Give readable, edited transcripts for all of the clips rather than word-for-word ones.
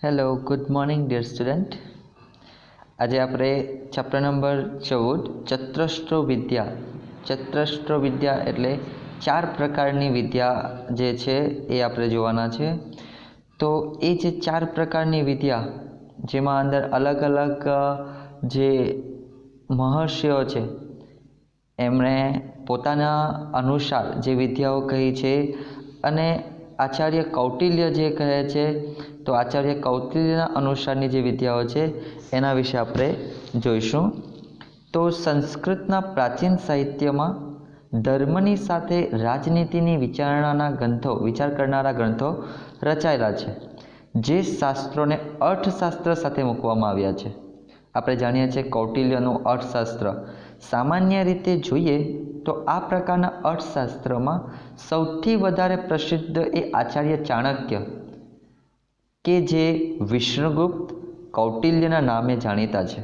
Hello, good morning dear student. આજે આપણે chapter number 14 ચતુષ્ટ્ર વિદ્યા. ચતુષ્ટ્ર વિદ્યા એટલે 4 પ્રકારની વિદ્યા જે છે એ આપણે જોવાના છે. તો એ જે 4 પ્રકારની વિદ્યા જેમાં અંદર અલગ અલગ જે મહર્ષિઓ છે એમણે પોતાના અનુસાર જે વિદ્યાઓ કહી છે અને આચાર્ય કૌટિલ્ય જે કહે છે તો આચાર્ય કૌટિલ્યના અનુસારની જે વિદ્યાઓ છે એના વિશે આપણે જોઈશું. તો સંસ્કૃતના પ્રાચીન સાહિત્યમાં ધર્મની સાથે રાજનીતિની વિચાર કરનારા ગ્રંથો રચાયેલા છે, જે શાસ્ત્રોને અર્થશાસ્ત્ર સાથે મૂકવામાં આવ્યા છે. આપણે જાણીએ છીએ કૌટિલ્યનું અર્થશાસ્ત્ર. સામાન્ય રીતે જોઈએ તો આ પ્રકારના અર્થશાસ્ત્રમાં સૌથી વધારે પ્રસિદ્ધ એ આચાર્ય ચાણક્ય કે જે વિષ્ણુગુપ્ત કૌટિલ્યના નામે જાણીતા છે.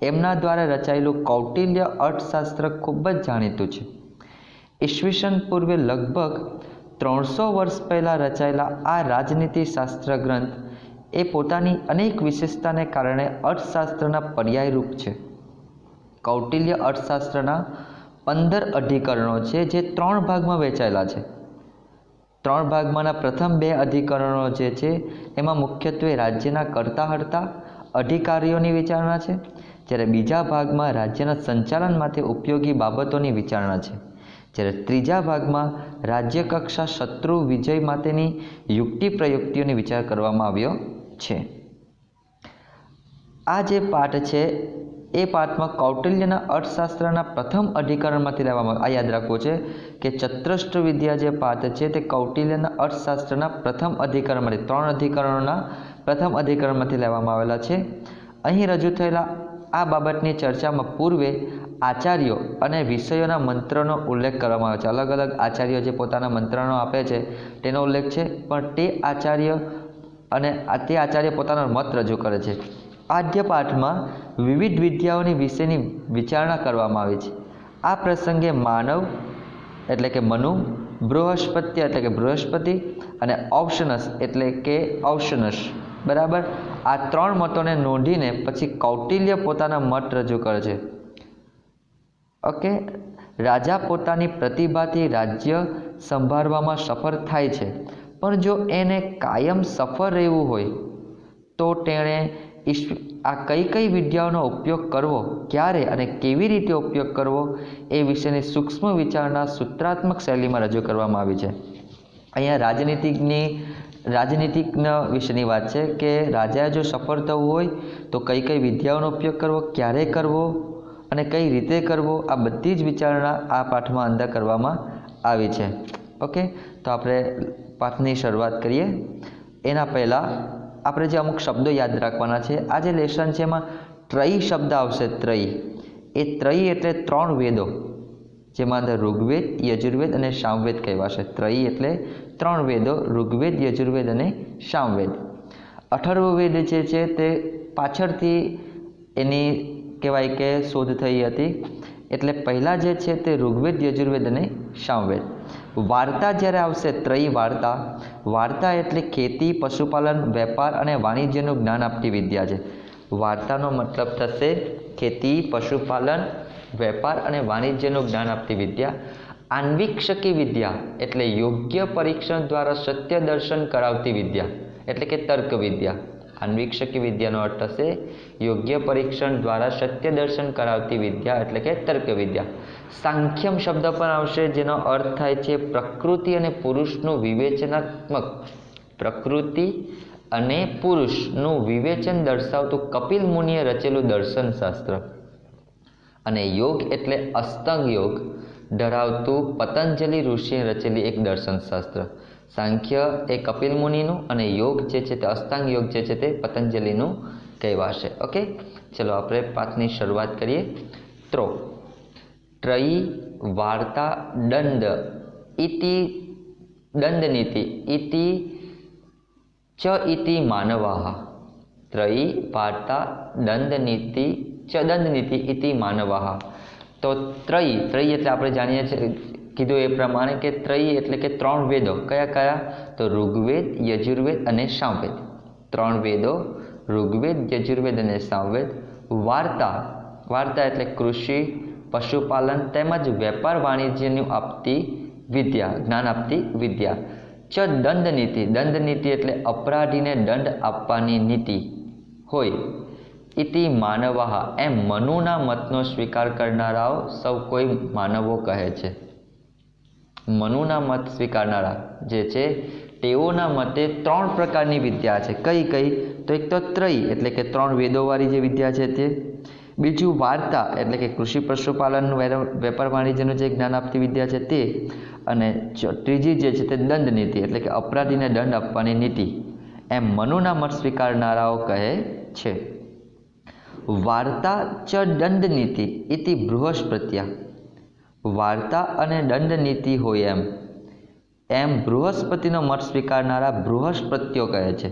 એમના દ્વારા રચાયેલું કૌટિલ્ય અર્થશાસ્ત્ર ખૂબ જ જાણીતું છે. ઈસવીસન પૂર્વે લગભગ 300 વર્ષ પહેલાં રચાયેલા આ રાજનીતિ શાસ્ત્ર ગ્રંથ એ પોતાની અનેક વિશેષતાને કારણે અર્થશાસ્ત્રના પર્યાયરૂપ છે. કૌટિલ્ય અર્થશાસ્ત્રના 15 અધિકરણો છે જે 3 ભાગમાં વહેંચાયેલા છે. 3 ભાગમાંના પ્રથમ 2 અધિકરણો જે છે એમાં મુખ્યત્વે રાજ્યના કરતા હર્તા અધિકારીઓની વિચારણા છે, જ્યારે બીજા ભાગમાં રાજ્યના સંચાલન માટે ઉપયોગી બાબતોની વિચારણા છે, જ્યારે ત્રીજા ભાગમાં રાજ્ય કક્ષા શત્રુ વિજય માટેની યુક્તિ પ્રયુક્તિઓની વિચાર કરવામાં આવ્યો છે. આ જે પાઠ છે એ પાઠમાં કૌટિલ્યના અર્થશાસ્ત્રના પ્રથમ અધિકરણમાંથી લેવામાં આ યાદ રાખવું છે કે ચતુષ્ટ્ર વિદ્યા જે પાઠ છે તે કૌટિલ્યના અર્થશાસ્ત્રના પ્રથમ અધિકરણમાંથી 3 અધિકરણોના પ્રથમ અધિકરણમાંથી લેવામાં આવેલા છે. અહીં રજૂ થયેલા આ બાબતની ચર્ચામાં પૂર્વે આચાર્યો અને વિષયોના મંત્રનો ઉલ્લેખ કરવામાં આવે છે. અલગ અલગ આચાર્યો જે પોતાના મંત્રનો આપે છે તેનો ઉલ્લેખ છે, પણ તે આચાર્ય પોતાનો મત રજૂ કરે છે. આદ્ય પાઠમાં વિવિધ વિદ્યાઓની વિશેની વિચારણા કરવામાં આવી છે. આ પ્રસંગે માનવ એટલે કે મનુ, બૃહસ્પત્ય એટલે કે બૃહસ્પતિ અને ઔશનસ એટલે કે ઔશનસ બરાબર આ 3 મતોને નોંધીને પછી કૌટિલ્ય પોતાના મત રજૂ કરે છે. ઓકે, રાજા પોતાની પ્રતિભાથી રાજ્ય સંભાળવામાં સફળ થાય છે, પણ જો એને કાયમ સફળ રહેવું હોય તો તેણે આ કઈ વિદ્યાઓનો ઉપયોગ કરવો, ક્યારે અને કેવી રીતે ઉપયોગ કરવો એ વિશેની સૂક્ષ્મ વિચારણા સૂત્રાત્મક શૈલીમાં રજૂ કરવામાં આવી છે. અહીંયા રાજનીતિજ્ઞ વિશેની વાત છે કે રાજાએ જો સફળ થવું હોય તો કઈ વિદ્યાઓનો ઉપયોગ કરવો, ક્યારે કરવો અને કઈ રીતે કરવો, આ બધી જ વિચારણા આ પાઠમાં અંદર કરવામાં આવી છે. ઓકે, તો આપણે પાઠની શરૂઆત કરીએ. એના પહેલાં આપણે જે અમુક શબ્દો યાદ રાખવાના છે. આ જે લેસન છે એમાં ત્રયી શબ્દ આવશે. ત્રયી એટલે 3 વેદો, જેમાં અંદર ઋગ્વેદ, યજુર્વેદ અને સામવેદ કહેવાશે. ત્રયી એટલે 3 વેદો, ઋગ્વેદ, યજુર્વેદ અને સામવેદ. અથર્વવેદ જે છે તે પાછળથી એની કહેવાય કે શોધ થઈ હતી, એટલે પહેલાં જે છે તે ઋગ્વેદ, યજુર્વેદ અને સામવેદ. વાર્તા જ્યારે આવશે, ત્રયી વાર્તા એટલે ખેતી, પશુપાલન, વેપાર અને વાણિજ્યનું જ્ઞાન આપતી વિદ્યા છે. વાર્તાનો મતલબ થશે ખેતી, પશુપાલન, વેપાર અને વાણિજ્યનું જ્ઞાન આપતી વિદ્યા. આન્વીક્ષકી વિદ્યા એટલે યોગ્ય પરીક્ષણ દ્વારા સત્ય દર્શન કરાવતી વિદ્યા એટલે કે તર્ક વિદ્યા. આન્વીક્ષકી વિદ્યાનો અર્થ થશે યોગ્ય પરીક્ષણ દ્વારા સત્ય દર્શન કરાવતી વિદ્યા એટલે કે તર્ક વિદ્યા. સાંખ્યમ શબ્દ પણ આવશે, જેનો અર્થ થાય છે પ્રકૃતિ અને પુરુષનું વિવેચનાત્મક, પ્રકૃતિ અને પુરુષનું વિવેચન દર્શાવતું કપિલ મુનિએ રચેલું દર્શન શાસ્ત્ર. અને યોગ એટલે અષ્ટાંગ યોગ ધરાવતું પતંજલિ ઋષિએ રચેલી એક દર્શન શાસ્ત્ર. સાંખ્ય એ કપિલ મુનિનું અને યોગ જે છે તે અષ્ટાંગ યોગ જે છે તે પતંજલિનું કહેવાશે. ઓકે, ચલો આપણે પાઠની શરૂઆત કરીએ. ત્રયી વાર્તા દંડ ઇતિ દંડનીતિ ઇતિ ચ ઇતિ માનવાહ. ત્રયી વાર્તા દંડનીતિ ચ દંડનીતિ ઇતિ માનવાહ. તો ત્રયી એટલે આપણે જાણીએ છીએ કીધું એ પ્રમાણે કે ત્રયી એટલે કે 3 વેદો. કયા? તો ઋગ્વેદ, યજુર્વેદ અને સામવેદ. 3 વેદો, ઋગ્વેદ, યજુર્વેદ અને સામવેદ. વાર્તા, વાર્તા એટલે કૃષિ, પશુપાલન તેમજ વેપાર વાણિજ્યનું આપતી વિદ્યા, જ્ઞાન આપતી વિદ્યા. દંડ નીતિ, દંડ નીતિ એટલે અપરાધીને દંડ આપવાની નીતિ હોય. ઇતિ માનવાહ, એમ મનુના મતનો સ્વીકાર કરનારાઓ સૌ કોઈ માનવો કહે છે. મનુના મત સ્વીકારનારા જે છે તેઓના મતે 3 પ્રકારની વિદ્યા છે. કઈ કઈ? તો એક તો ત્રયી એટલે કે 3 વેદોવાળી જે વિદ્યા છે તે. બીજું વાર્તા એટલે કે કૃષિ પશુપાલનનું વેપાર વાણિજ્યનું જે જ્ઞાન આપતી વિદ્યા છે તે. અને ત્રીજી જે છે તે દંડ નીતિ એટલે કે અપરાધીને દંડ આપવાની નીતિ, એમ મનુના મત સ્વીકારનારાઓ કહે છે. વાર્તા ચ દંડ નીતિ ઇતિ બૃહસ્પત્યા, વાર્તા અને દંડ નીતિ હોય એમ બૃહસ્પતિનો મત સ્વીકારનારા બૃહસ્પત્યો કહે છે.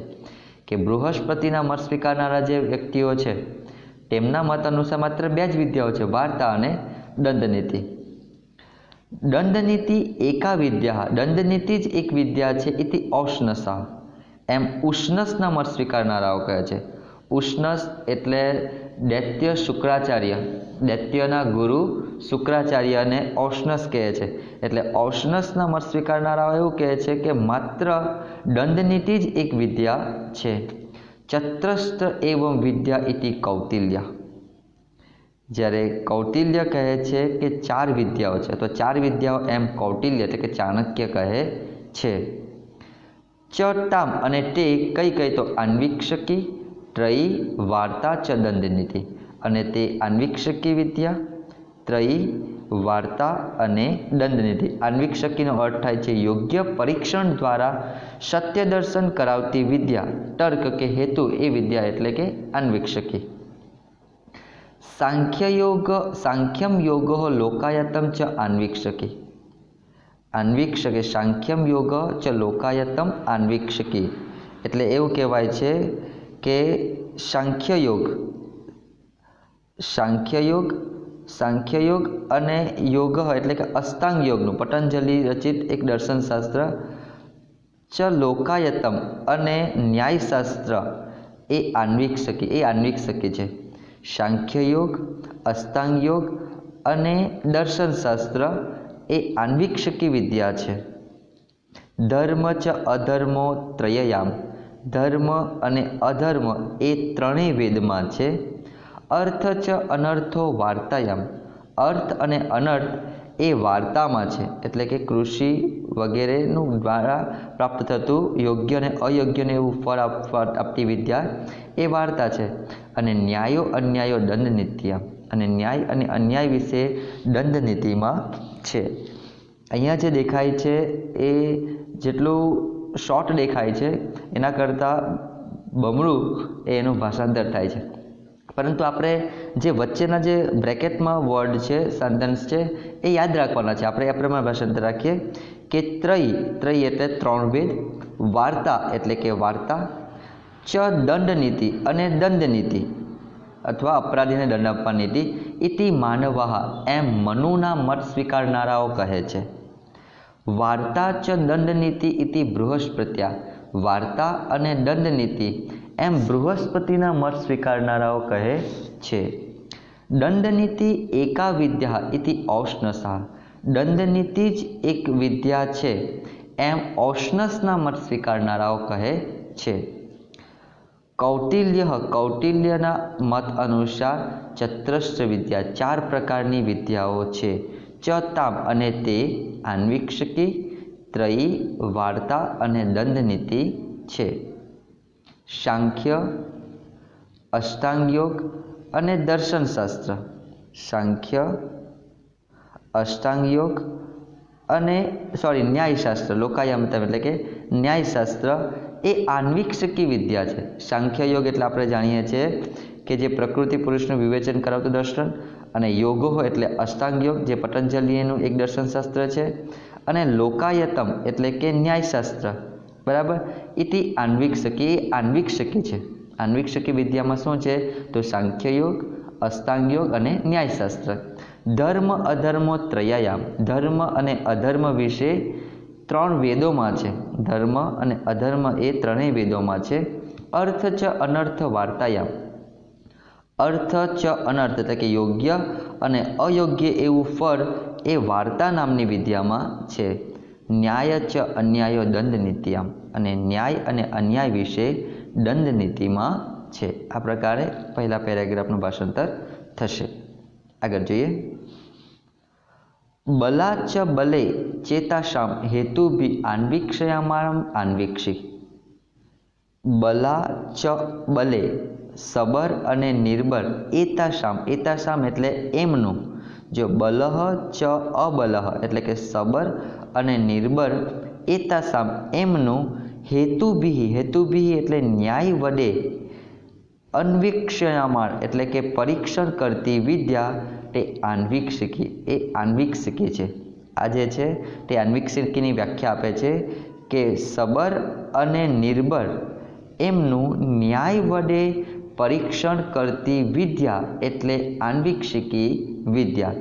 કે બૃહસ્પતિના મત સ્વીકારનારા જે વ્યક્તિઓ છે તેમના મત અનુસાર માત્ર 2 જ વિદ્યાઓ છે, વાર્તા અને દંડનીતિ. દંડનીતિ એકા વિદ્યા, દંડનીતિ જ એક વિદ્યા છે. ઇતિ ઔષ્ણસા, એમ ઉષ્ણસના મત સ્વીકારનારાઓ કહે છે. ઉષ્ણસ એટલે દૈત્ય શુક્રાચાર્ય, દૈત્યના ગુરુ શુક્રાચાર્યને ઔષ્ણસ કહે છે. એટલે ઔષ્ણસના મત સ્વીકારનારાઓ એવું કહે છે કે માત્ર દંડનીતિ જ એક વિદ્યા છે. ચત્રસ્ત્ર એવં વિદ્યા ઇતિ કૌટિલ્ય, જ્યારે કૌટિલ્ય કહે છે કે 4 વિદ્યાઓ છે, તો 4 વિદ્યાઓ એમ કૌટિલ્ય એટલે કે ચાણક્ય કહે છે. ચતામ અને તે કઈ કઈ? તો આન્વીક્ષકી, ત્રયી, વાર્તા ચ દંડનીતિ. અને તે આન્વીક્ષકી વિદ્યા, ત્રયી, વાર્તા અને દંડનીતિ. આન્વીક્ષકીનો અર્થ થાય છે યોગ્ય પરીક્ષણ દ્વારા સત્ય દર્શન કરાવતી વિદ્યા, તર્ક કે હેતુ એ વિદ્યા એટલે કે આન્વીક્ષકી. સાંખ્યમ યોગો લોકાયતમ ચ આન્વીક્ષકી, આન્વીક્ષકે સાંખ્યમ યોગ ચ લોકાયતમ આન્વીક્ષકી. એટલે એવું કહેવાય છે કે સાંખ્યયોગ અને યોગ એટલે કે અષ્ટાંગ યોગનું પતંજલિ રચિત એક દર્શનશાસ્ત્ર, ચ લોકાયતમ અને ન્યાયશાસ્ત્ર એ આન્વીક્ષકી છે. સાંખ્યયોગ, અષ્ટાંગ યોગ અને દર્શનશાસ્ત્ર એ આન્વીક્ષકી વિદ્યા છે. ધર્મ ચ અધર્મો ત્રયયામ, ધર્મ અને અધર્મ એ 3 વેદમાં છે. અર્થ ચ અનર્થો વાર્તાયામ, અર્થ અને અનર્થ એ વાર્તામાં છે. એટલે કે કૃષિ વગેરેનું દ્વારા પ્રાપ્ત થતું યોગ્ય અને અયોગ્યને એવું ફળ આપતી વિદ્યા એ વાર્તા છે. અને ન્યાયો અન્યાયો દંડનીત્યા, અને ન્યાય અને અન્યાય વિશે દંડનીતિમાં છે. અહીંયા જે દેખાય છે એ જેટલું શોર્ટ દેખાય છે એના કરતાં બમણું એનું ભાષાંતર થાય છે. પરંતુ આપણે જે વચ્ચેના જે બ્રેકેટમાં વર્ડ છે, સેન્ટેન્સ છે એ યાદ રાખવાના છે. આપણે એ પ્રમાણે ભાષાંતર રાખીએ કે ત્રયી એટલે 3 વેદ, વાર્તા એટલે કે વાર્તા, ચ દંડનીતિ અને દંડનીતિ અથવા અપરાધીને દંડ આપવાની નીતિ. ઇતિ માનવાહ, એમ મનુના મત સ્વીકારનારાઓ કહે છે. વાર્તા ચ દંડનીતિ ઇતિ બૃહસ્પત્યા, વાર્તા અને દંડનીતિ એમ બૃહસ્પતિના મત સ્વીકારનારાઓ કહે છે. દંડનીતિ એકા વિદ્યા ઇતિ ઔષ્ણસા, દંડનીતિ જ એક વિદ્યા છે એમ ઔષ્ણસના મત સ્વીકારનારાઓ કહે છે. કૌટિલ્યના મત અનુસાર ચત્રસ્ત્ર વિદ્યા 4 પ્રકારની વિદ્યાઓ છે. ચતામ અને તે આન્વીક્ષકી, ત્રયી, વાર્તા અને દંડનીતિ છે. સાંખ્ય, અષ્ટાંગ યોગ અને દર્શનશાસ્ત્ર, સાંખ્ય, અષ્ટાંગ યોગ અને ન્યાયશાસ્ત્ર, લોકાયતમ એટલે કે ન્યાયશાસ્ત્ર એ આન્વીક્ષકી વિદ્યા છે. સાંખ્ય યોગ એટલે આપણે જાણીએ છીએ કે જે પ્રકૃતિ પુરુષનું વિવેચન કરાવતું દર્શન, અને યોગો એટલે અષ્ટાંગ યોગ જે પતંજલિનું એક દર્શનશાસ્ત્ર છે, અને લોકાયતમ એટલે કે ન્યાયશાસ્ત્ર. બરાબર. ઇતિ આન્વીક્ષકી, એ આન્વીક્ષકી છે. આન્વીક્ષકી વિદ્યામાં શું છે? તો સાંખ્ય યોગ, અષ્ટાંગ યોગ અને ન્યાયશાસ્ત્ર. ધર્મ અધર્મો ત્રયયામ, ધર્મ અને અધર્મ વિશે 3 વેદોમાં છે. ધર્મ અને અધર્મ એ 3 વેદોમાં છે. अर्थ च अनर्थ वार्तायाम। अर्थ च अनर्थ एटले के योग्य अने अयोग्य एवं फल ए वार्ता नामनी विद्यामां छे। न्याय च अन्याय दंड नीतियाम अने न्याय अने अन्याय विषे दंड नीतिमां छे। आ प्रकारे पहला पेरेग्राफनुं भाषांतर थशे। आगळ जोईए। बला च बले चेताशाम हेतु भी आन्वीक्षयामाम आन्वीक्षिक। बला च बले सबर अने निर्बल एताशाम एताशाम एटले एमनु। जो बलह च अबलह एटले के सबर अने निर्बल एताशाम एमनु हेतुभी एटले न्याय वडे अन्वीक्षयामाण एटले के परीक्षण करती विद्या ते आन्वीक्षिकी ए आन्वीक्षिकी छे। आ जे छे ते आन्वीक्षिकीनी व्याख्या आपे छे के सबर अने निर्बल एमनु न्याय वडे परीक्षण करती विद्या एटले आन्वीक्षिकी विद्या।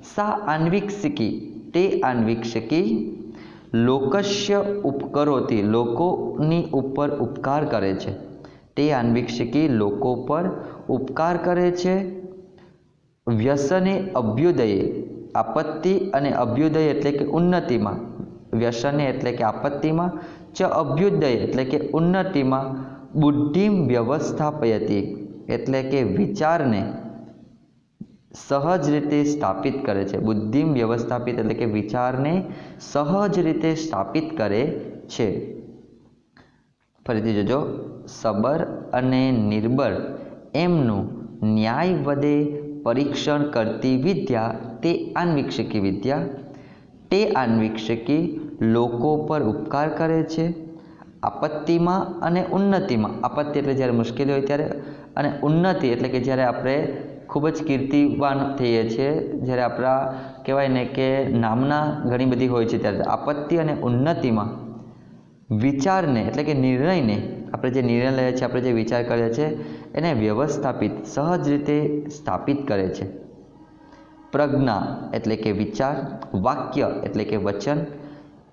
सा आन्वीक्षिकी ते आन्वीक्षिकी लोकस्य उपकरोति लोकोनी उपर उपकार करे छे। ते आन्वीक्षिकी लोको पर उपकार करे छे। व्यसने अभ्युदये आपत्ति अने अभ्युदय एटले के उन्नति में। व्यसने एटले के आपत्ति में च अभ्युदय एटले के उन्नति में बुद्धि व्यवस्थापयति एटले के विचार ने सहज रीते स्थापित करे छे। बुद्धि व्यवस्थापित एटले के विचार ने सहज रीते स्थापित करे छे। फरीथी जोजो। सबर अने निर्बल एमनु न्याय वडे परीक्षण करती विद्या ते आन्वीक्षिकी विद्या। ते आन्वीक्षिकी लोको पर उपकार करे छे। आपत्ति में अने उन्नति में। आपत्ति एटले ज्यारे मुश्केली होय त्यारे अने उन्नति एटले के ज्यारे आपणे खूब ज कीर्तिवान थईए छीए ज्यारे आपणा कहेवाय ने के नामना घणी बधी होय छे त्यारे आपत्ति अने उन्नति में विचार ने एटले के निर्णय ने आपणे जे निर्णय लઈએ छे आपणे जे विचार करीए छे एने व्यवस्थापित सहज रीते स्थापित करे छे। प्रज्ञा एटले के विचार। वाक्य एटले के वचन।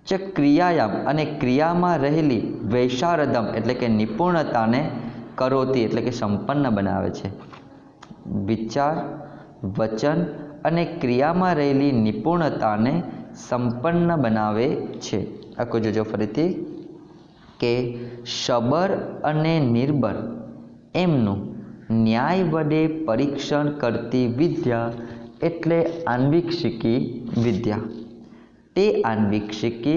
च क्रियायाम अने क्रिया में रहेली वैशारदम एटले के निपुणता ने करोति एटले के संपन्न बनावे छे। विचार वचन अने क्रिया में रहेली निपुणता ने संपन्न बनावे छे। आखो जोजो फरीथी के सबर अने निर्बल एमनु न्याय वडे परीक्षण करती विद्या एटले आन्वीक्षिकी विद्या। ते आन्वीक्षिकी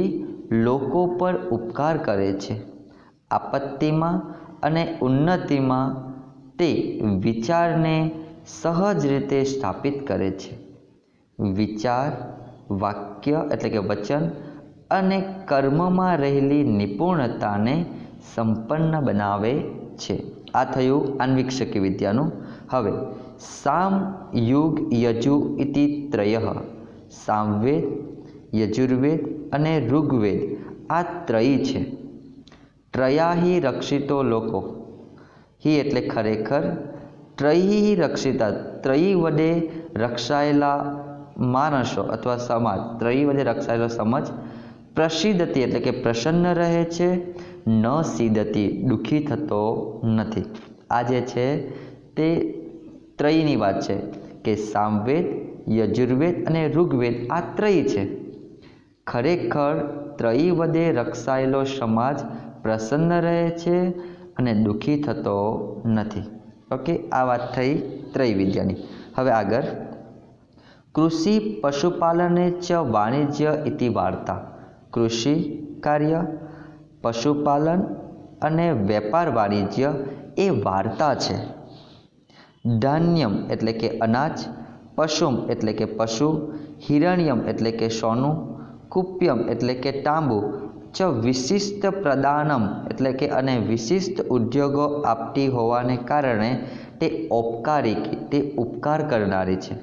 लोको पर उपकार करे छे। आपत्ति में अने उन्नति में ते विचार ने सहज रीते स्थापित करे छे। विचार वाक्य एटले के वचन अने कर्म में रहेली निपुणता ने संपन्न बनावे छे। आ थयुं आन्वीक्षिकी विद्यानुं। हवे साम युग यजु इति त्रयः। सामवेद यजुर्वेद अने ऋग्वेद आ त्रयी छे। त्रया ही रक्षितो लोको। ही एटले खरेखर त्रयी ही रक्षिता त्रयी वडे रक्षायेला माणसो अथवा समाज त्रयी वडे रक्षायेलो समाज प्रसिद्धति एटले के प्रसन्न रहे छे। न सीदति दुखी थतो नथी। आ जे छे ते त्रयीनी वात छे के सामवेद यजुर्वेद अने ऋग्वेद आ त्रयी छे। खरेखर त्रयी वडे रक्षायेलो समाज प्रसन्न रहे छे अने दुखी थतो नथी। ओके आ वात थई त्रयी विद्यानी। हवे आगळ कृषि पशुपालने च वाणिज्य इति वार्ता। कृषि कार्य पशुपालन अने वेपार वाणिज्य ए वार्ता छे। धान्यम एटले के अनाज। पशुम एटले के पशु। हिरण्यम एटले के सोनु। कुप्यम एटले के तांबू। च विशिष्ट प्रदानम एटले के अने विशिष्ट उद्योगों आपती होवाने कारणे ते औपकारिकी ते उपकार करनारी छे।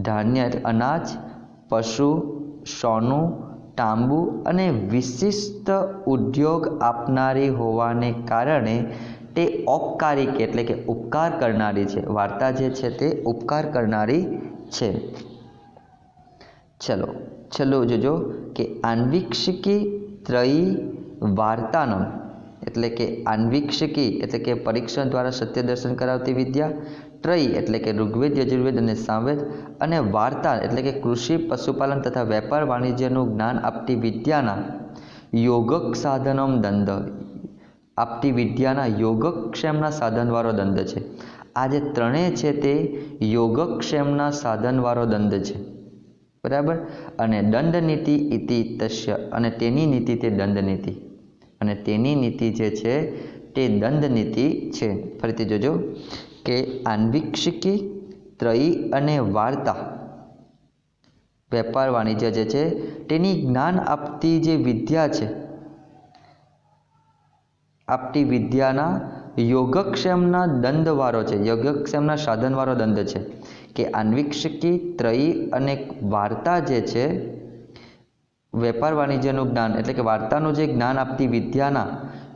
धान्य अनाज पशु सोनु तांबू अने विशिष्ट उद्योग आपनारी होवाने कारणे ते औपकारिक एटले के उपकार करनारी छे। वार्ता जे छे ते उपकार करनारी छे। चलो छेल्लुं जोजो के आन्वीक्षिकी त्रयी वार्तानो એટલે કે આન્વીક્ષિકી એટલે કે પરીક્ષણ દ્વારા સત્ય દર્શન કરાવતી વિદ્યા, ત્રયી એટલે કે ઋગ્વેદ, યજુર્વેદ અને સામવેદ, અને વાર્તા એટલે કે કૃષિ, પશુપાલન તથા વેપાર વાણિજ્યનું જ્ઞાન આપતી વિદ્યાના યોગક સાધનમ દંડ, આપતી વિદ્યાના યોગક્ષેમના સાધનવાળો દંડ છે. આ જે ત્રણેય છે તે યોગક્ષેમના સાધનવાળો દંડ છે, બરાબર. અને દંડ નીતિ ઇતિ તસ્ય, અને તેની નીતિ તે દંડ નીતિ, અને તેની નીતિ જે છે તે દંડ નીતિ છે. ફરીથી જોજો કે આન્વીક્ષિકી, ત્રયી અને વાર્તા વેપાર વાણિજ્ય જે છે તેની જ્ઞાન આપતી જે વિદ્યા છે, આપતી વિદ્યાના યોગક્ષેમના દંડવાળો છે, યોગક્ષેમના સાધનવાળો દંડ છે. કે આન્વીક્ષિકી, ત્રયી અને વાર્તા જે છે વેપાર વાણિજ્યનું જ્ઞાન એટલે કે વાર્તાનું જે જ્ઞાન આપતી વિદ્યાના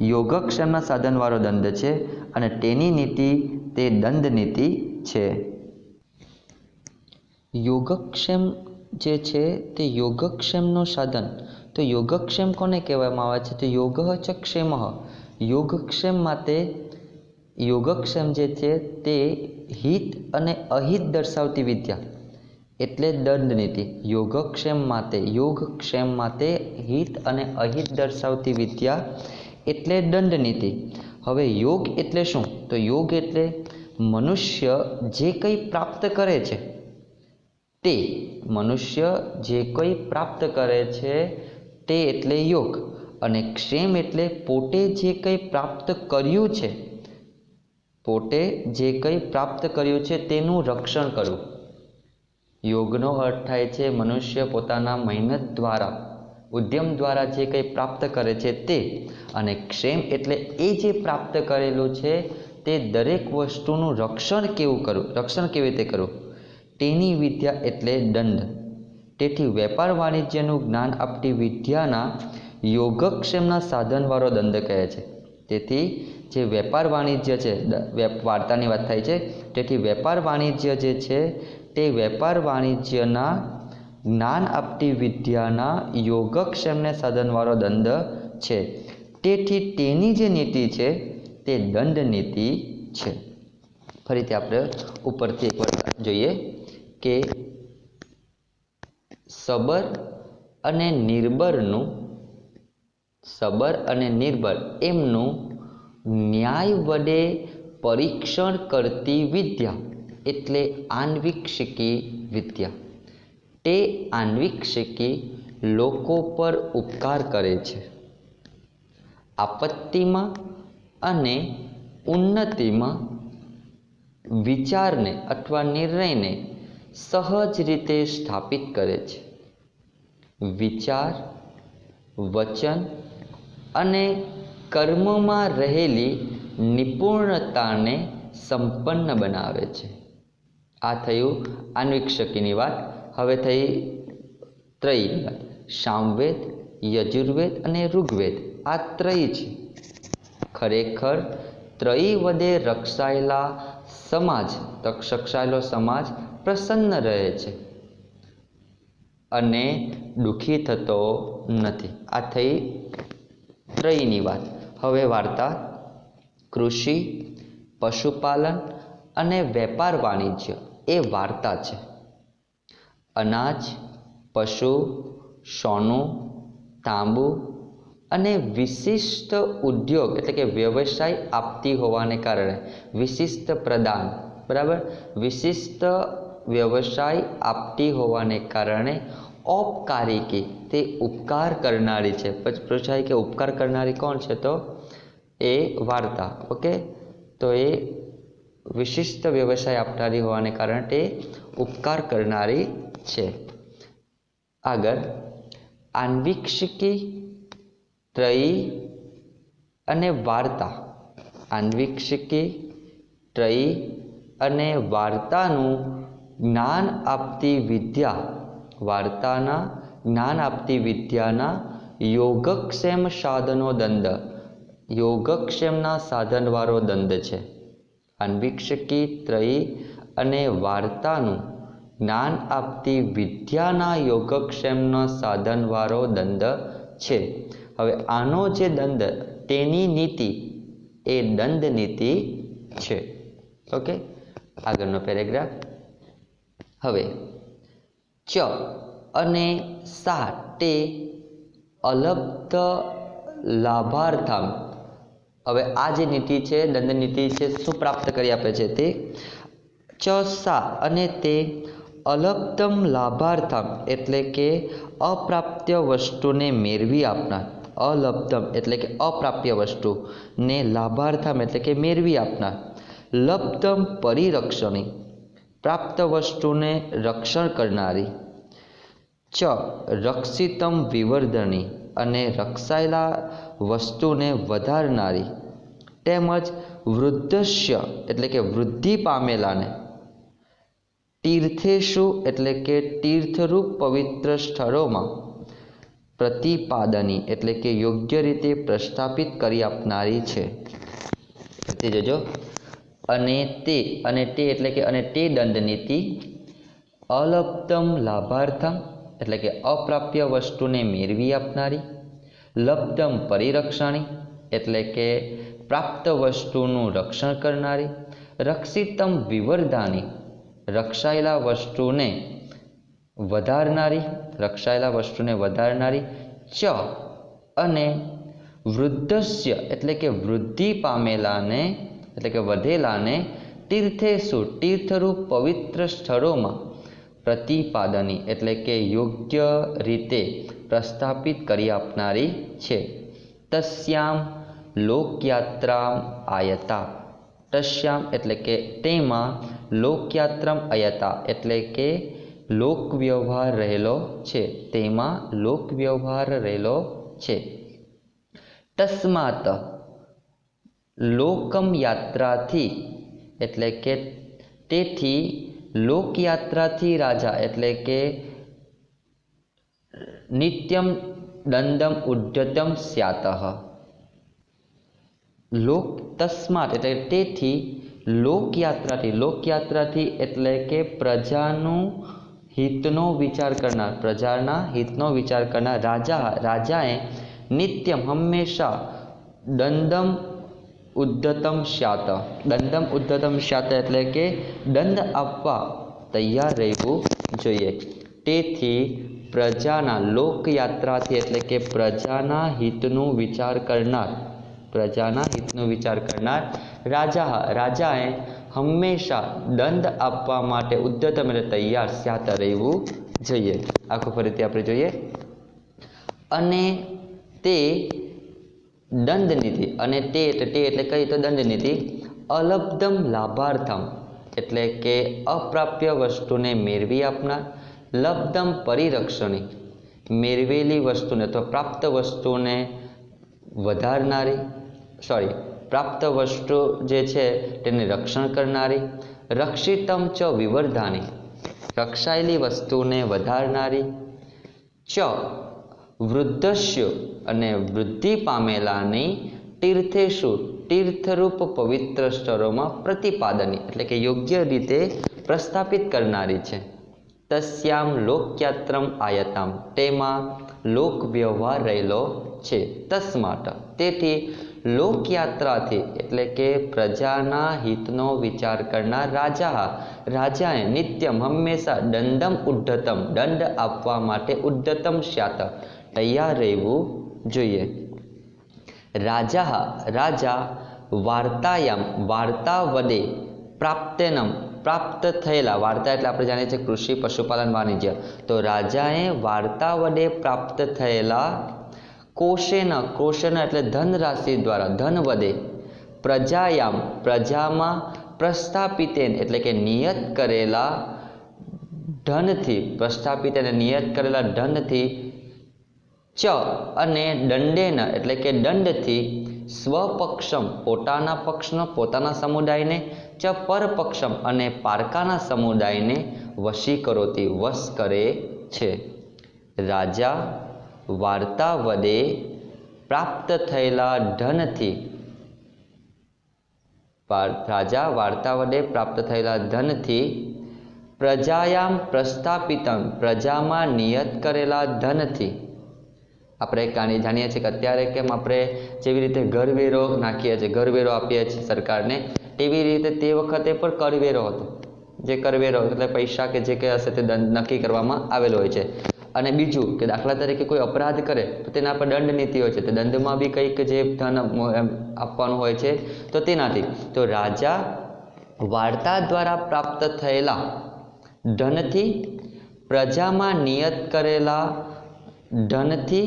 યોગક્ષેમના સાધનવાળો દંડ છે, અને તેની નીતિ તે દંડ નીતિ છે. યોગક્ષેમ જે છે તે યોગક્ષેમનું સાધન. તો યોગક્ષેમ કોને કહેવામાં આવે છે? તો યોગ ચ ક્ષેમ. યોગક્ષેમ માટે યોગક્ષેમ જે છે તે હિત અને અહિત દર્શાવતી વિદ્યા એટલે દંડ નીતિ. યોગક્ષેમ માટે હિત અને અહિત દર્શાવતી વિદ્યા એટલે દંડ નીતિ. હવે યોગ એટલે શું? તો યોગ એટલે મનુષ્ય જે કંઈ પ્રાપ્ત કરે છે તે, મનુષ્ય જે કંઈ પ્રાપ્ત કરે છે તે એટલે યોગ. અને ક્ષેમ એટલે પોતે જે કંઈ પ્રાપ્ત કર્યું છે, પોતે જે કંઈ પ્રાપ્ત કર્યું છે તેનું રક્ષણ કરવું. યોગનો અર્થ થાય છે મનુષ્ય પોતાના મહેનત દ્વારા, ઉદ્યમ દ્વારા જે કંઈ પ્રાપ્ત કરે છે તે. અને ક્ષેમ એટલે એ જે પ્રાપ્ત કરેલું છે તે દરેક વસ્તુનું રક્ષણ કેવી રીતે કરવું તેની વિદ્યા એટલે દંડ. તેથી વેપાર વાણિજ્યનું જ્ઞાન આપતી વિદ્યાના યોગક્ષેમના સાધનવાળો દંડ કહે છે. તેથી જે વેપાર વાણિજ્ય છે, વાર્તાની વાત થાય છે, તેથી વેપાર વાણિજ્ય જે છે તે વેપાર વાણિજ્યના જ્ઞાન આપતી વિદ્યાના યોગક્ષેમને સાધનવાળો દંડ છે. તેથી તેની જે નીતિ છે તે દંડ નીતિ છે. ફરીથી આપણે ઉપરથી એકવાર જોઈએ કે સબર અને નિર્બળ એમનું ન્યાય વડે પરીક્ષણ કરતી વિદ્યા એટલે આન્વીક્ષિકી વિદ્યા. તે આન્વીક્ષિકી લોકો પર ઉપકાર કરે છે. આપત્તિમાં અને ઉન્નતિમાં વિચારને અથવા નિર્ણયને સહજ રીતે સ્થાપિત કરે છે. વિચાર, વચન અને કર્મમાં રહેલી નિપુણતાને સંપન્ન બનાવે છે. આ થયું આન્વીક્ષકીની વાત. હવે થઈ ત્રયીની વાત. સામવેદ, યજુર્વેદ અને ઋગ્વેદ આ ત્રયી છે. ખરેખર ત્રયી વડે રક્ષાયેલો સમાજ પ્રસન્ન રહે છે અને દુઃખી થતો નથી. આ થઈ ત્રયીની વાત. હવે વાર્તા. કૃષિ, પશુપાલન અને વેપાર વાણિજ્ય એ વાર્તા છે. અનાજ, પશુ, સોનું, તાંબુ અને વિશિષ્ટ ઉદ્યોગ એટલે કે વ્યવસાય આપતી હોવાને કારણે વિશિષ્ટ પ્રદાન, બરાબર, વિશિષ્ટ વ્યવસાય આપતી હોવાને કારણે ઔપકારિકી તે ઉપકાર કરનારી છે. પછી પૂછાય કે ઉપકાર કરનારી કોણ છે? તો એ વાર્તા. ઓકે, તો એ વિશિષ્ટ વ્યવસાય આપનારી હોવાને કારણે તે ઉપકાર કરનારી છે. આગળ આન્વીક્ષિકી, ત્રયી અને વાર્તા. આન્વીક્ષિકી, ત્રયી અને વાર્તાનું જ્ઞાન આપતી વિદ્યા, વાર્તાના જ્ઞાન આપતી વિદ્યાના યોગક્ષેમ સાધનો દંડ, યોગક્ષેમના સાધનવાળો દંડ છે. આન્વીક્ષિકી, ત્રયી અને વાર્તાનું જ્ઞાન આપતી વિદ્યાના યોગક્ષેમના સાધનવાળો દંડ છે. હવે આનો જે દંડ તેની નીતિ એ દંડ નીતિ છે. ઓકે, આગળનો પેરેગ્રાફ. હવે ચ અને સા તે અલબ્ધ લાભાર્થમ. હવે આ જે નીતિ છે, દંડ નીતિ છે, શું પ્રાપ્ત કરી આપે છે? તે ચ સા અને તે અલબ્ધમ લાભાર્થમ એટલે કે અપ્રાપ્ય વસ્તુને મેળવી આપનાર. અલબ્ધમ એટલે કે અપ્રાપ્ય વસ્તુ ને લાભાર્થમ એટલે કે મેળવી આપનાર. લબ્ધમ પરિરક્ષણી પ્રાપ્ત વસ્તુને રક્ષણ કરનારી. ચ રક્ષિતમ વિવર્ધની અને રક્ષાયેલા વસ્તુને વધારનારી. તેમજ વૃદ્ધસ્ય એટલે કે વૃદ્ધિ પામેલાને. તીર્થેશુ એટલે કે તીર્થરૂપ પવિત્ર સ્થળોમાં. પ્રતિપાદની એટલે કે યોગ્ય રીતે પ્રસ્થાપિત કરી આપનારી છે. તે જોજો. અને તે એટલે કે અને તે દંડ નીતિ અલબ્ધમ લાભાર્થમ એટલે કે અપ્રાપ્ય વસ્તુને મેળવી આપનારી. લબ્ધમ પરિરક્ષણી એટલે કે પ્રાપ્ત વસ્તુનું રક્ષણ કરનારી. રક્ષિતમ વિવર્ધાની રક્ષાયેલા વસ્તુને વધારનારી. રક્ષાયેલા વસ્તુને વધારનારી. ચ અને વૃદ્ધસ્ય એટલે કે વૃદ્ધિ પામેલાને એટલે કે વધેલાને તીર્થેશુ તીર્થરૂપ પવિત્ર સ્થળોમાં પ્રતિપાદની એટલે કે યોગ્ય રીતે પ્રસ્થાપિત કરી આપનારી છે. તસ્યામ લોકયાત્રામ આયતા. તસ્યામ એટલે કે તેમાં લોકયાત્રામ આયતા એટલે કે લોકવ્યવહાર રહેલો છે. તેમાં લોકવ્યવહાર રહેલો છે. તસ્માત લોકમ યાત્રાથી એટલે કે તેથી લોકયાત્રાથી રાજા એટલે કે નિત્યમ દંડમ ઉદ્યતમ સ્યાતઃ. લોક તસ્માત એટલે તેથી લોકયાત્રાથી એટલે કે પ્રજાનું હિતનો વિચાર કરનાર. પ્રજાના હિતનો વિચાર કરનાર રાજાએ નિત્યમ હંમેશા દંડમ ઉદ્ધતમ સ્યાત. દંડમ ઉદ્ધતમ સ્યાત એટલે કે દંડ આપવા તૈયાર રહેવું જોઈએ. તેથી પ્રજાના લોકયાત્રાથી એટલે કે પ્રજાના હિતનું વિચાર કરનાર. પ્રજાના હિતનો વિચાર કરનાર રાજાએ હંમેશા દંડ આપવા માટે ઉદ્ધતમ એટલે તૈયાર સ્યાત રહેવું જોઈએ. આખું ફરીથી આપણે જોઈએ. અને તે દંડ નીતિ અને તે એટલે કઈ તો દંડ નીતિ અલબ્ધમ લાભાર્થમ એટલે કે અપ્રાપ્ય વસ્તુને મેળવી આપનાર. લબ્ધમ પરિરક્ષણી મેળવેલી વસ્તુને તો પ્રાપ્ત વસ્તુને વધારનારી. પ્રાપ્ત વસ્તુ જે છે તેને રક્ષણ કરનારી. રક્ષિતમ ચ વિવર્ધાની રક્ષાયેલી વસ્તુને વધારનારી. ચ વૃદ્ધસ્યુ અને વૃદ્ધિ પામેલાની તીર્થેશુ તીર્થરૂપ પવિત્ર સ્થળોમાં પ્રતિપાદની એટલે કે યોગ્ય રીતે પ્રસ્થાપિત કરનારી છે. તસ્યામ લોકયાત્રમ આયતામ તેમાં લોક વ્યવહાર રહેલો છે. તસ્માત તેથી લોકયાત્રાથી એટલે કે પ્રજાના હિતનો વિચાર કરનાર રાજાએ નિત્યમ હંમેશા દંડમ ઉદ્ધતમ દંડ આપવા માટે ઉદ્ધતમ સ્યાત તૈયાર રહેવું જોઈએ. રાજા વાર્તાયામ વાર્તા વડે પ્રાપ્ત થયેલા. વાર્તા એટલે આપણે જાણીએ છીએ કૃષિ પશુપાલન વાણિજ્ય. તો રાજાએ વાર્તા વડે પ્રાપ્ત થયેલા કોશેન એટલે ધનરાશિ દ્વારા ધન વડે પ્રજામાં પ્રસ્થાપિતેન એટલે કે નિયત કરેલા ધનથી ચ અને દંડેન એટલે કે દંડથી સ્વપક્ષમ પોતાના સમુદાયને ચ પરપક્ષમ અને પારકાના સમુદાયને વશ કરે છે. રાજા વાર્તા વડે પ્રાપ્ત થયેલા ધનથી પ્રજાયામ પ્રસ્થાપિતમ પ્રજામાં નિયત કરેલા ધનથી આપણે જાણીએ છીએ કે અત્યારે કેમ આપણે જેવી રીતે ઘરવેરો નાખીએ છીએ, ઘરવેરો આપીએ છીએ સરકારને, તેવી રીતે તે વખતે પણ કરવેરો હતો. જે કરવેરો એટલે પૈસા કે જે કંઈ હશે તે દંડ નક્કી કરવામાં આવેલો હોય છે. અને બીજું કે દાખલા તરીકે કોઈ અપરાધ કરે તો તેના પર દંડ નીતિ હોય છે. તે દંડમાં બી કંઈક જે ધન આપવાનું હોય છે તો તેનાથી. તો રાજા વાર્તા દ્વારા પ્રાપ્ત થયેલા ધનથી, પ્રજામાં નિયત કરેલા ધનથી,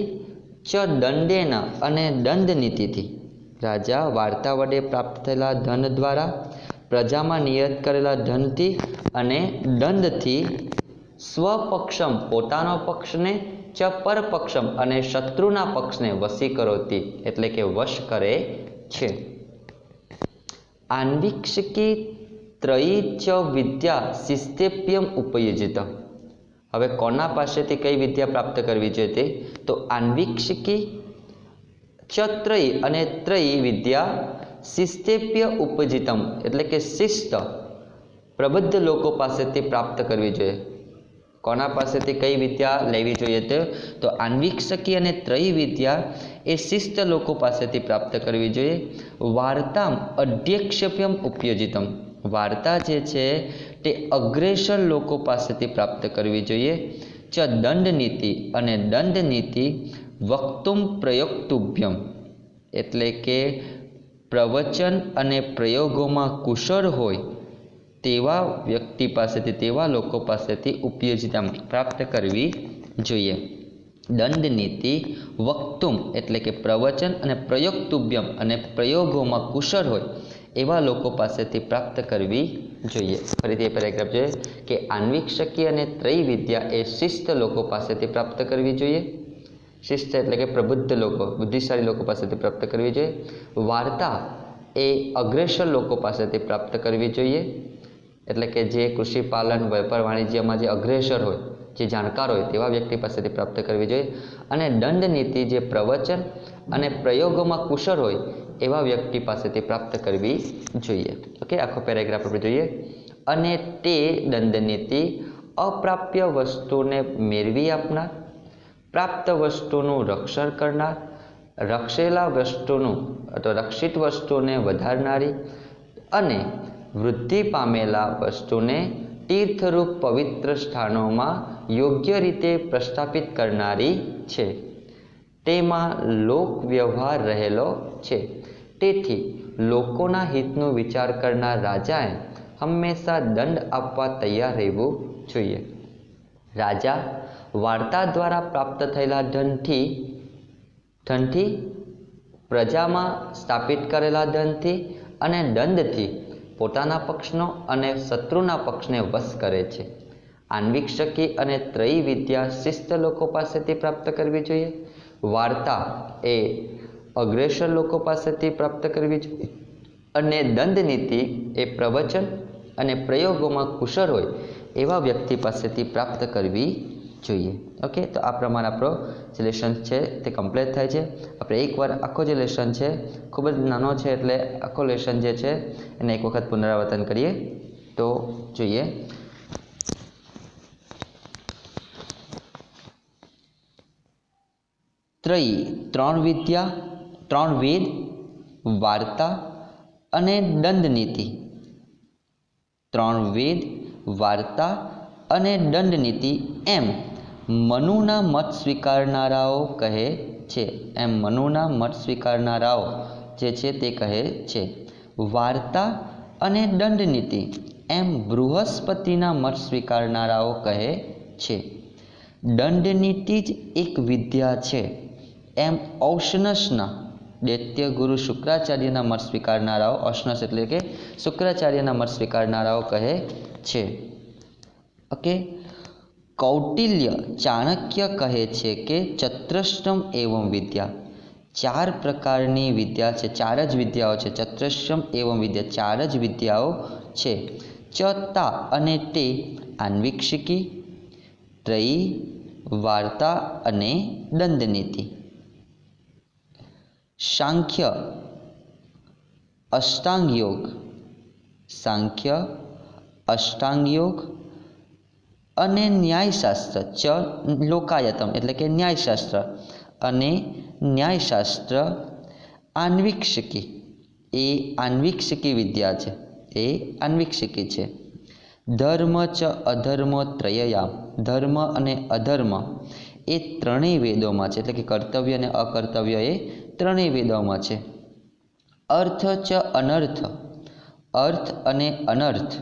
ચ દંડેન અને દંડ નીતિથી. રાજા વાર્તા વડે પ્રાપ્ત થયેલા ધન દ્વારા, પ્રજામાં નિયત કરેલા ધનથી અને દંડથી, સ્વપક્ષમ પોતાનો પક્ષને, ચ પરપક્ષમ અને શત્રુના પક્ષને વશીકરોતી એટલે કે વશ કરે છે. આન્વીક્ષિકી ત્રયી ચ વિદ્યા શિસ્તેપ્યમ ઉપયુજિત. હવે કોના પાસેથી કઈ વિદ્યા પ્રાપ્ત કરવી જોઈએ તે? તો આન્વીક્ષિકી ચ ત્રયી અને ત્રયી વિદ્યા શિસ્તેપ્ય ઉપજિતમ એટલે કે શિસ્ત પ્રબુદ્ધ લોકો પાસેથી પ્રાપ્ત કરવી જોઈએ. કોના પાસેથી કઈ વિદ્યા લેવી જોઈએ તો આન્વીક્ષકી અને ત્રયી વિદ્યા એ શિસ્ત લોકો પાસેથી પ્રાપ્ત કરવી જોઈએ. વાર્તામ અધ્યક્ષપ્યમ ઉપયોજિતમ. વાર્તા જે છે તે અગ્રેસર લોકો પાસેથી પ્રાપ્ત કરવી જોઈએ. ચ દંડ નીતિ અને દંડ નીતિ વક્તુમ પ્રયોક્તુભ્યમ એટલે કે પ્રવચન અને પ્રયોગોમાં કુશળ હોય તેવા વ્યક્તિ પાસેથી, તેવા લોકો પાસેથી ઉપયોજિતા પ્રાપ્ત કરવી જોઈએ. દંડ નીતિ વક્તુમ એટલે કે પ્રવચન અને પ્રયોક્તુભ્યમ અને પ્રયોગોમાં કુશળ હોય એવા લોકો પાસેથી પ્રાપ્ત કરવી જોઈએ. ફરીથી એ પેરેગ્રાફ જોઈએ કે આન્વીક્ષકી અને ત્રયી વિદ્યા એ શિસ્ત લોકો પાસેથી પ્રાપ્ત કરવી જોઈએ. શિસ્ત એટલે કે પ્રબુદ્ધ લોકો, બુદ્ધિશાળી લોકો પાસેથી પ્રાપ્ત કરવી જોઈએ. વાર્તા એ અગ્રેસર લોકો પાસેથી પ્રાપ્ત કરવી જોઈએ. એટલે કે જે કૃષિ પાલન, વેપાર વાણિજ્યમાં જે અગ્રેસર હોય, જે જાણકાર હોય તેવા વ્યક્તિ પાસેથી પ્રાપ્ત કરવી જોઈએ. અને દંડ નીતિ જે પ્રવચન અને પ્રયોગોમાં કુશળ હોય એવા વ્યક્તિ પાસેથી પ્રાપ્ત કરવી જોઈએ. ઓકે, આખો પેરેગ્રાફ આપણે જોઈએ. અને તે દંડ નીતિ અપ્રાપ્ય વસ્તુને મેળવી આપનાર, પ્રાપ્ત વસ્તુનું રક્ષણ કરનાર, રક્ષેલા વસ્તુનું અથવા રક્ષિત વસ્તુને વધારનારી અને વૃદ્ધિ પામેલા વસ્તુને તીર્થરૂપ પવિત્ર સ્થાનોમાં યોગ્ય રીતે પ્રસ્થાપિત કરનારી છે. તેમાં લોક વ્યવહાર રહેલો છે. તેથી લોકોના હિતનો વિચાર કરનાર રાજાએ હંમેશા દંડ આપવા તૈયાર રહેવું જોઈએ. રાજા વાર્તા દ્વારા પ્રાપ્ત થયેલા ધનથી, પ્રજામાં સ્થાપિત કરેલા ધનથી અને દંડથી પોતાના પક્ષનો અને શત્રુના પક્ષને વશ કરે છે. આન્વીક્ષકી અને ત્રયી વિદ્યા શિસ્ત લોકો પાસેથી પ્રાપ્ત કરવી જોઈએ. વાર્તા એ અગ્રેસર લોકો પાસેથી પ્રાપ્ત કરવી જોઈએ. અને દંડ નીતિ એ પ્રવચન અને પ્રયોગોમાં કુશળ હોય એવા વ્યક્તિ પાસેથી પ્રાપ્ત કરવી જોઈએ. ઓકે, તો આ પ્રમાણે આપણો જે લેસન છે તે કમ્પ્લીટ થાય છે. આપણે એકવાર આખો જે લેસન છે ખૂબ જ નાનો છે એટલે આખો લેસન જે છે એને એક વખત પુનરાવર્તન કરીએ તો જોઈએ. ત્રયી ત્રણ વિદ્યા, ત્રણ વેદ, વાર્તા અને દંડ નીતિ. ત્રણ વેદ, વાર્તા અને દંડ નીતિ એમ મનુના મત સ્વીકારનારાઓ કહે છે. એમ મનુના મત સ્વીકારનારાઓ જે છે તે કહે છે. વાર્તા અને દંડ નીતિ એમ બૃહસ્પતિના મત સ્વીકારનારાઓ કહે છે. દંડ નીતિ જ એક વિદ્યા છે એમ ઔષ્ણસના દૈત્ય ગુરુ શુક્રાચાર્યના મત સ્વીકારનારાઓ, ઔષ્ણસ એટલે કે શુક્રાચાર્યના મત સ્વીકારનારાઓ કહે છે. ઓકે, કૌટિલ્ય ચાણક્ય કહે છે કે ચતુષ્ટમ એવં વિદ્યા. ચાર પ્રકારની વિદ્યા છે, ચાર જ વિદ્યાઓ છે. ચતુષ્ટમ એવં વિદ્યા, ચાર જ વિદ્યાઓ છે. તા અને તે આન્વીક્ષિકી, ત્રયી, વાર્તા અને દંડ નીતિ. સાંખ્ય અષ્ટાંગ યોગ, સાંખ્ય અષ્ટાંગ યોગ અને ન્યાયશાસ્ત્ર, ચ લોકાયતમ એટલે કે ન્યાયશાસ્ત્ર અને ન્યાયશાસ્ત્ર આન્વીક્ષિકી એ આન્વીક્ષિકી વિદ્યા છે, એ આન્વીક્ષિકી છે. ધર્મ ચ અધર્મ ત્રયયામ ધર્મ અને અધર્મ એ ત્રણેય વેદોમાં છે, એટલે કે કર્તવ્ય અને અકર્તવ્ય એ ત્રણેય વેદોમાં છે. અર્થ ચ અનર્થ અર્થ અને અનર્થ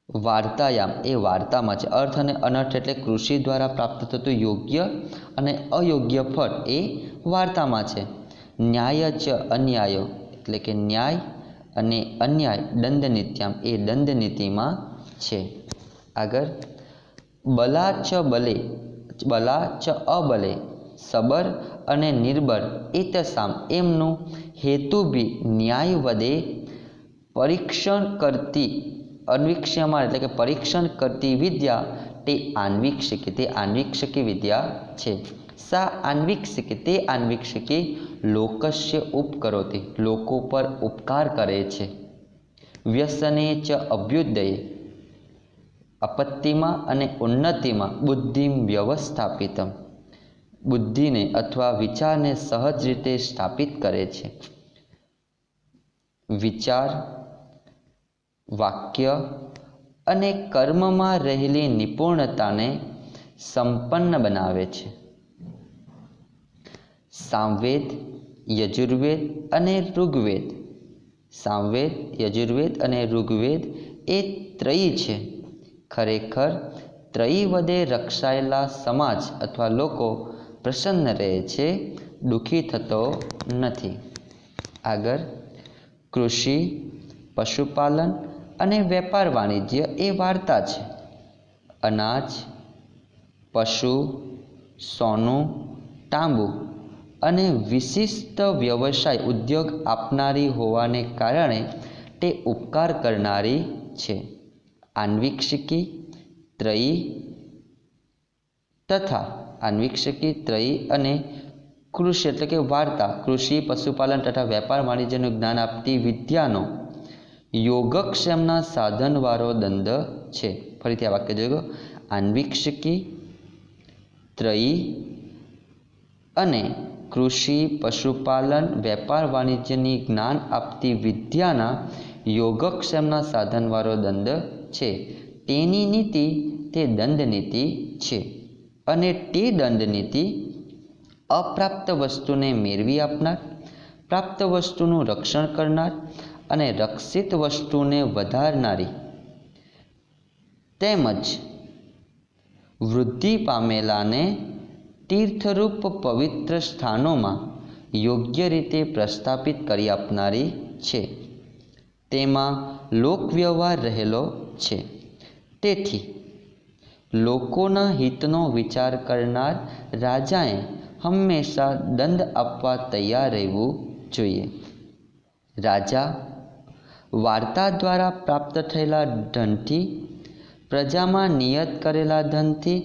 વાર્તાયામ એ વાર્તામાં છે. અર્થ અને અનર્થ એટલે કૃષિ દ્વારા પ્રાપ્ત થતું યોગ્ય અને અયોગ્ય ફળ એ વાર્તામાં છે. ન્યાય ચ અન્યાય એટલે કે ન્યાય અને અન્યાય દંડનીત્યામ એ દંડનીતિમાં છે. આગળ બલા ચ બલે બલા ચ અબલે સબર અને નિર્બળ એતસામ એમનું હેતુ બી ન્યાય વદે પરીક્ષણ કરતી અન્વીક્ષામાં એટલે કે પરીક્ષણ કરતી વિદ્યા તે આન્વીક્ષિકી વિદ્યા છે. સા આન્વીક્ષિકી તે આન્વીક્ષિકી લોકસ્ય ઉપકરોતી લોકો પર ઉપકાર કરે છે. વ્યસને ચ અભ્યુદયે આપત્તિમાં અને ઉન્નતિમાં બુદ્ધિમ વ્યવસ્થાપિતમ બુદ્ધિને અથવા વિચારને સહજ રીતે સ્થાપિત કરે છે. વિચાર વાક્ય અને કર્મમાં રહેલી નિપુણતાને સંપન્ન બનાવે છે. સામવેદ યજુર્વેદ અને ઋગ્વેદ સામવેદ યજુર્વેદ અને ઋગ્વેદ એ ત્રયી છે. ખરેખર ત્રયી વડે રક્ષાયેલા સમાજ અથવા લોકો પ્રસન્ન રહે છે, દુઃખી થતો નથી. આગળ કૃષિ પશુપાલન અને વેપાર વાણિજ્ય એ વાર્તા છે. અનાજ પશુ સોનું તાંબુ અને વિશિષ્ટ વ્યવસાય ઉદ્યોગ આપનારી હોવાને કારણે તે ઉપકાર કરનારી છે. આન્વીક્ષિકી ત્રયી તથા આન્વીક્ષિકી ત્રયી અને કૃષિ એટલે કે વાર્તા કૃષિ પશુપાલન તથા વેપાર વાણિજ્યનું જ્ઞાન આપતી વિદ્યાનો યોગક્ષેમના સાધનવાળો દંડ છે. ફરીથી આ વાક્ય જોયો. આન્વીક્ષિકી ત્રયી અને કૃષિ પશુપાલન વેપાર વાણિજ્યની જ્ઞાન આપતી વિદ્યાના યોગક્ષેમના સાધનવાળો દંડ છે. તેની નીતિ તે દંડ નીતિ છે અને તે દંડ નીતિ અપ્રાપ્ત વસ્તુને મેળવી આપનાર, પ્રાપ્ત વસ્તુનું રક્ષણ કરનાર અને રક્ષિત વસ્તુને વધારનારી તેમજ વૃદ્ધિ પામેલાને તીર્થરૂપ પવિત્ર સ્થાનોમાં યોગ્ય રીતે પ્રસ્થાપિત કરી આપનારી છે. તેમાં લોકવ્યવહાર રહેલો છે. તેથી લોકોના હિતનો વિચાર કરનાર રાજાએ હંમેશા દંડ આપવા તૈયાર રહેવું જોઈએ. રાજા વાર્તા દ્વારા પ્રાપ્ત થયેલા ધનથી, પ્રજામાં નિયત કરેલા ધનથી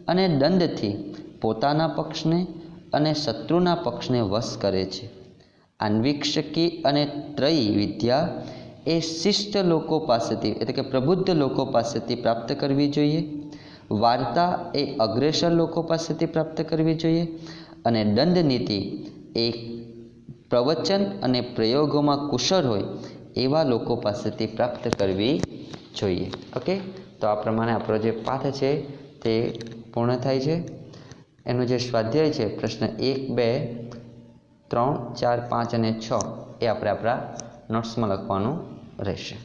અને દંડથી પોતાના પક્ષને અને શત્રુના પક્ષને વશ કરે છે. આન્વીક્ષિકી અને ત્રયી વિદ્યા એ શિષ્ટ લોકો પાસેથી એટલે કે પ્રબુદ્ધ લોકો પાસેથી પ્રાપ્ત કરવી જોઈએ. વાર્તા એ અગ્રેસર લોકો પાસેથી પ્રાપ્ત કરવી જોઈએ અને દંડ નીતિ એ પ્રવચન અને પ્રયોગોમાં કુશળ હોય એવા લોકો પાસેથી પ્રાપ્ત કરવી જોઈએ. ઓકે, તો આ પ્રમાણે આપણો જે પાઠ છે તે પૂર્ણ થાય છે. એનું જે સ્વાધ્યાય છે પ્રશ્ન 1, 2, 3, 4, 5 અને 6 એ આપણે આપણા નોટ્સમાં લખવાનું રહેશે.